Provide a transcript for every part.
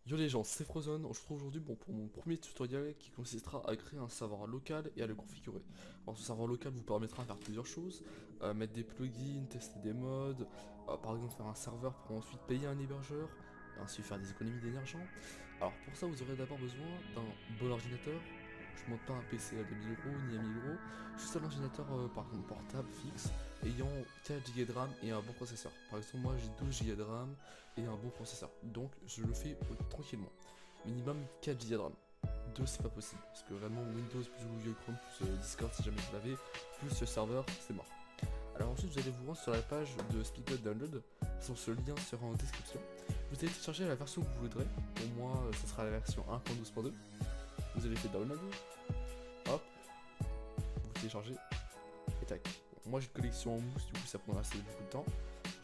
Yo les gens, c'est Frozen, je vous retrouve aujourd'hui pour mon premier tutoriel qui consistera à créer un serveur local et à le configurer. Alors ce serveur local vous permettra de faire plusieurs choses, mettre des plugins, tester des mods, par exemple faire un serveur pour ensuite payer un hébergeur, et ainsi faire des économies d'énergie. Alors pour ça vous aurez d'abord besoin d'un bon ordinateur. Je ne demande pas un PC à 2000 euros ni à 1000 euros, juste un ordinateur par exemple portable fixe ayant 4 Go de RAM et un bon processeur. Par exemple moi j'ai 12 Go de RAM et un bon processeur. Donc je le fais tranquillement. Minimum 4 Go de RAM. 2 c'est pas possible, parce que vraiment Windows plus Google Chrome plus Discord si jamais vous l'avez, plus le serveur, c'est mort. Alors ensuite vous allez vous rendre sur la page de Speedbot Download, ce lien sera en description. Vous allez télécharger la version que vous voudrez, pour moi ce sera la version 1.12.2. Vous allez faire download, hop, vous téléchargez, et tac. Bon, moi j'ai une collection en mousse, du coup ça prendra assez beaucoup de temps.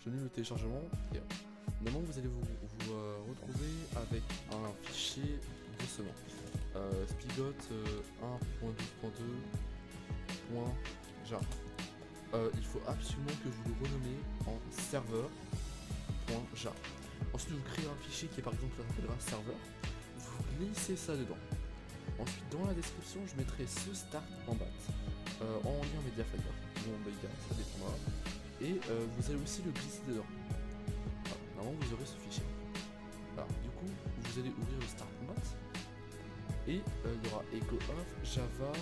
Je mets le téléchargement, et hop. Normalement vous allez vous retrouver avec un fichier de ce nom. Spigot 1.12.2.jar. Il faut absolument que vous le renommiez en serveur.jar. Ensuite vous créez un fichier qui est par exemple s'appellera serveur. Vous glissez ça dedans. Ensuite dans la description je mettrai ce start en bas en lien Mediafire ou en méga, ça dépendra. Et vous allez aussi le glisser dedans. Normalement vous aurez ce fichier. Alors du coup vous allez ouvrir le start combat et il y aura echo off, java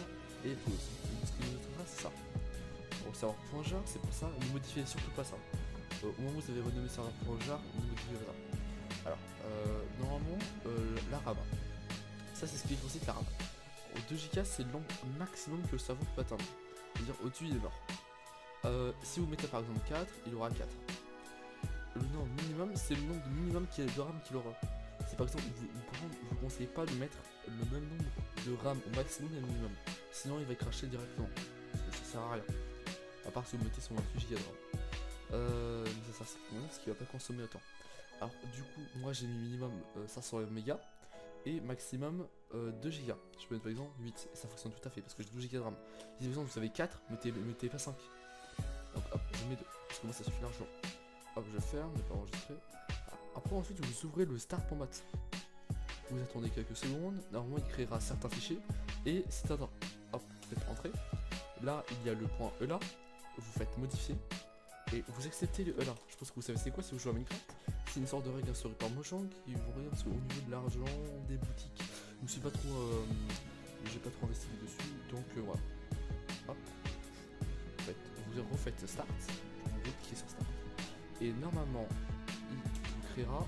et pause. Ce qui nous intéressera c'est ça. Pour savoir .jar c'est pour ça, ne modifiez surtout pas ça. Au moment où vous avez renommé serveur.jar, ne modifiez pas ça. Alors normalement la RAM. Ça c'est ce qui concerne la RAM. Au 2 Go c'est le nombre maximum que le serveur peut atteindre. C'est-à-dire au-dessus il est mort. Si vous mettez par exemple 4, il aura 4. Le nombre minimum, c'est le nombre minimum de RAM qu'il aura. C'est par exemple, vous ne conseillez pas de mettre le même nombre de RAM au maximum et au minimum. Sinon, il va cracher directement. Ça sert à rien. À part si vous mettez son 28 Go de RAM. Mais ça c'est bon, parce qu'il va pas consommer autant. Alors, du coup, moi j'ai mis minimum 500 mégas et maximum 2 Go. Je peux mettre par exemple 8 et ça fonctionne tout à fait parce que j'ai 12 Go de RAM. Si par exemple vous avez 4, mettez pas 5. Donc hop, je mets 2 parce que moi ça suffit largement. Hop, je ferme, ne pas enregistrer. Après, ensuite, vous ouvrez le start.bat. Vous attendez quelques secondes. Normalement, il créera certains fichiers. Et c'est atteint. Hop, vous faites entrer. Là, il y a le point ELA. Vous faites modifier. Et vous acceptez le ELA. Je pense que vous savez c'est quoi si vous jouez à Minecraft. C'est une sorte de règle instaurée par Mojang qui vous regarde au niveau de l'argent, des boutiques. Je me suis pas trop. J'ai pas trop investi dessus. Donc voilà. Hop. En fait, vous refaites start. Vous cliquez sur start. Et normalement, il créera.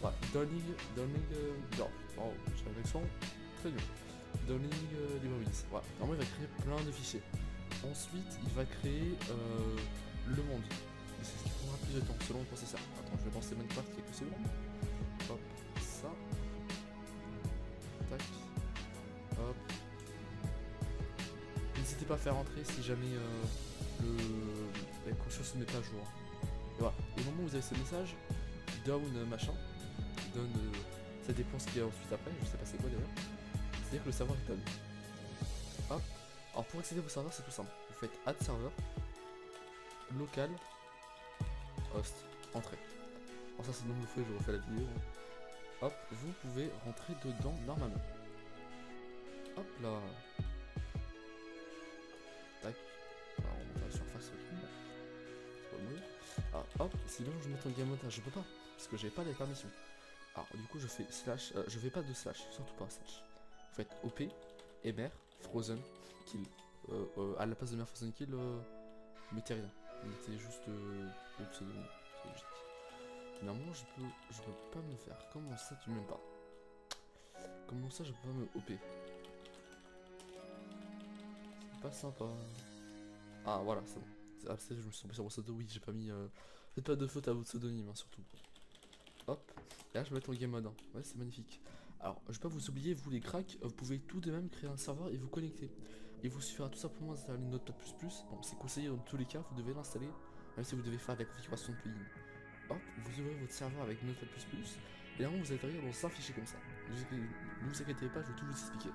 Voilà, oh, j'ai l'accent très bien. Downing Libraries. Voilà, normalement, il va créer plein de fichiers. Ensuite, il va créer le monde. Et c'est ce qui prendra plus de temps selon le processeur. Attends, je vais lancer Minecraft quelques secondes. Hop, ça. Tac. Hop. N'hésitez pas à faire entrer si jamais la conscience n'est pas à jour. Et voilà, au moment où vous avez ce message, down machin, down, ça dépend ce qu'il y a ensuite après, je sais pas c'est quoi d'ailleurs. C'est-à-dire que le serveur est down. Hop. Alors pour accéder à vos serveurs, c'est tout simple. Vous faites add server, local, host, entrée. Alors ça c'est le nombre de fois que je refais la vidéo. Hop, vous pouvez rentrer dedans normalement. Hop là. Tac. Alors on monte à la surface, ok. C'est pas le mourir. Ah, hop, sinon je mets en game mode, je peux pas, parce que j'ai pas les permissions. Alors du coup je fais slash, je fais pas de slash, surtout pas slash. Vous faites op, mr, frozen, kill. À la place de mr frozen kill, mettez rien. Mettez juste le pseudonyme, c'est logique. Normalement je peux pas me faire. Comment ça tu m'aimes pas? Comment ça je peux pas me op? C'est pas sympa. Ah voilà, c'est bon. Ah, je me suis trompé sur mon pseudo, oui j'ai pas mis... Faites pas de faute à votre pseudonyme hein, surtout. Hop, et là je vais mettre en game mode 1. Ouais, c'est magnifique. Alors, je vais pas vous oublier, vous les cracks, vous pouvez tout de même créer un serveur et vous connecter. Il vous suffira tout simplement d'installer Notepad++. Bon, c'est conseillé dans tous les cas, vous devez l'installer, même si vous devez faire de la configuration de plugin. Hop, vous ouvrez votre serveur avec Notepad++, et là vous allez atterrir dans un fichier comme ça. Ne vous inquiétez pas, je vais tout vous expliquer.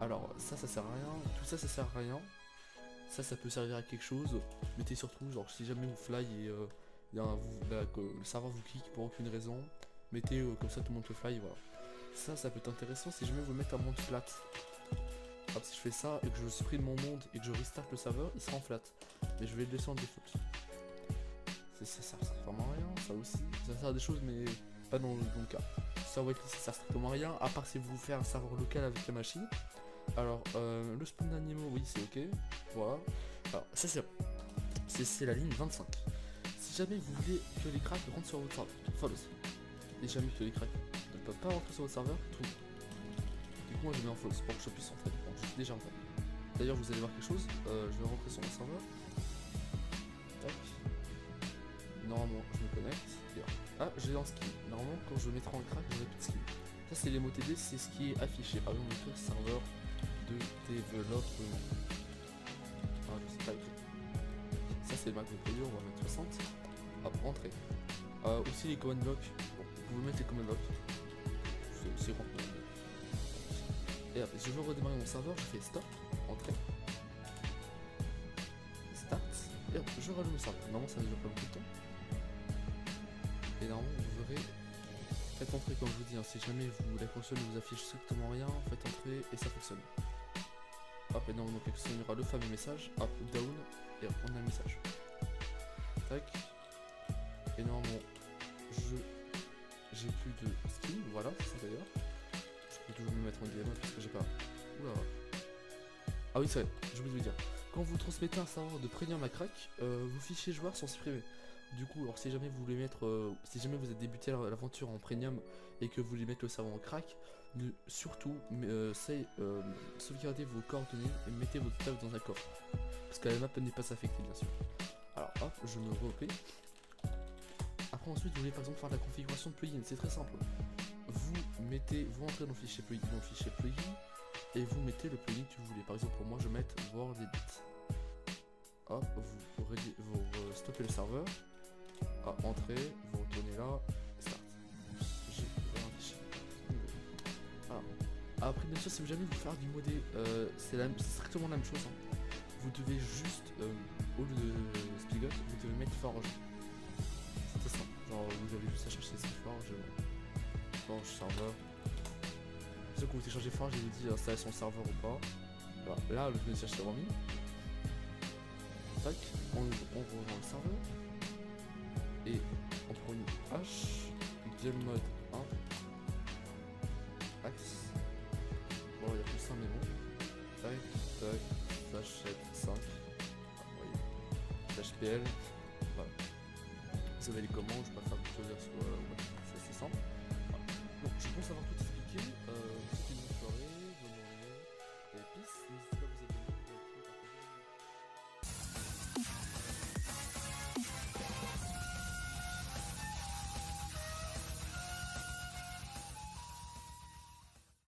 Alors, ça sert à rien, tout ça sert à rien. Ça peut servir à quelque chose. Mettez surtout, genre si jamais vous fly et le serveur vous clique pour aucune raison, mettez comme ça tout le monde peut fly, voilà. Ça peut être intéressant si jamais vous le mettez en monde flat. Hop, si je fais ça et que je supprime mon monde et que je restart le serveur, il sera en flat. Mais je vais le laisser en default. Ça sert vraiment à rien, ça aussi. Ça sert à des choses, mais pas dans le cas. Ça va être ça sert strictement à rien, à part si vous faites un serveur local avec la machine. Alors, le spawn d'animaux, oui, c'est ok. Voilà. Alors, ça c'est la ligne 25. Si jamais vous voulez que les cracks rentrent sur votre serveur, false. Et jamais que les cracks ne peuvent pas rentrer sur votre serveur, true. Du coup, moi je mets en false pour que je puisse rentrer. Donc, je suis déjà rentré. D'ailleurs, vous allez voir quelque chose. Je vais rentrer sur mon serveur. Tac. Normalement, je me connecte. Ah, j'ai un skin. Normalement, quand je mettrai en crack, j'aurai plus de skin. Ça, c'est les mots TD, c'est ce qui est affiché. Par exemple, le serveur de développement. Ah, je sais pas écrit. Ça, c'est le Mac de player, on va mettre 60. Hop, entrée. Aussi les command blocks. Bon, vous pouvez mettre les command blocks. C'est bon. Et hop, je veux redémarrer mon serveur, je fais stop, entrée. Start. Et hop, je rallume le serveur. Normalement, ça ne dure pas beaucoup de temps. Et normalement, vous verrez. Faites entrer comme je vous dis, hein, si jamais la console ne vous affiche strictement rien, faites entrer et ça fonctionne. Hop, et normalement, il y aura le fameux message. Hop, down. Et hop, on a le message. Tac. Et normalement, j'ai plus de skin, voilà, c'est ça d'ailleurs. Je peux toujours me mettre en diamant parce que j'ai pas. Oula. Ah oui, c'est vrai, j'ai oublié de vous dire. Quand vous transmettez un serveur de premium à crack, vos fichiers joueurs sont supprimés. Du coup, alors si jamais vous voulez mettre, si jamais vous êtes débuté l'aventure en premium et que vous voulez mettre le serveur en crack, surtout sauvegardez vos coordonnées et mettez votre table dans un coffre. Parce que la map n'est pas affectée bien sûr. Alors hop, je me replie. Après ensuite vous voulez par exemple faire la configuration de plugin, c'est très simple. Vous entrez dans le fichier plugin, et vous mettez le plugin que vous voulez. Par exemple pour moi je vais mettre World Edit. Hop, vous stoppez le serveur. Entrée, vous retournez là, start. J'ai ouvert un fichier. Voilà. Après bien sûr si vous jamais vous faire du modé, c'est strictement la même chose. Hein. Vous devez juste, au lieu de Spigot, vous devez mettre Forge. C'est simple, genre vous avez juste à chercher Forge serveur. C'est sûr que vous téléchargez Forge et vous dit installation serveur ou pas. Voilà. Là le message s'est remis. Tac, on rejoint le serveur. Et on prend une hache, game mode 1, axe, bon il y a plus ça mais bon, tac, tac, slash 5, voyez, slash PL, voilà. Vous avez les commandes, je vais pas faire quelque chose sur